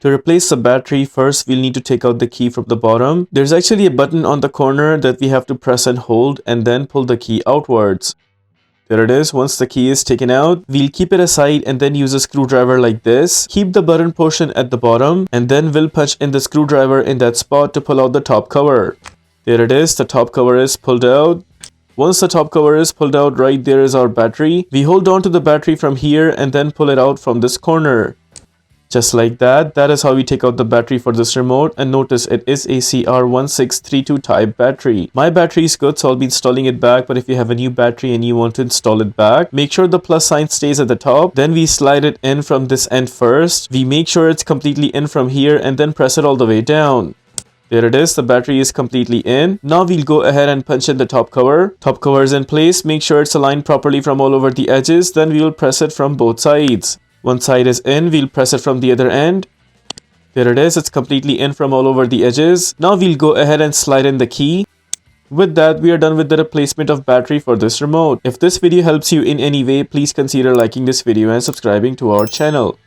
To replace the battery, first we'll need to take out the key from the bottom. There's actually a button on the corner that we have to press and hold and then pull the key outwards. There it is. Once the key is taken out, we'll keep it aside and then use a screwdriver like this. Keep the button portion at the bottom and then we'll punch in the screwdriver in that spot to pull out the top cover. There it is. The top cover is pulled out. Once the top cover is pulled out, right there is our battery. We hold on to the battery from here and then pull it out from this corner. Just like that. That is how we take out the battery for this remote, and notice it is a CR1632 type battery. My battery is good, so I'll be installing it back, but if you have a new battery and you want to install it back, make sure the plus sign stays at the top. Then we slide it in from this end first. We make sure it's completely in from here and then press it all the way down. There it is, the battery is completely in. Now we'll go ahead and punch in the top cover. Top cover is in place. Make sure it's aligned properly from all over the edges. Then we will press it from both sides. One side is in, we'll press it from the other end. There it is, it's completely in from all over the edges. Now we'll go ahead and slide in the key. With that, we are done with the replacement of battery for this remote. If this video helps you in any way, please consider liking this video and subscribing to our channel.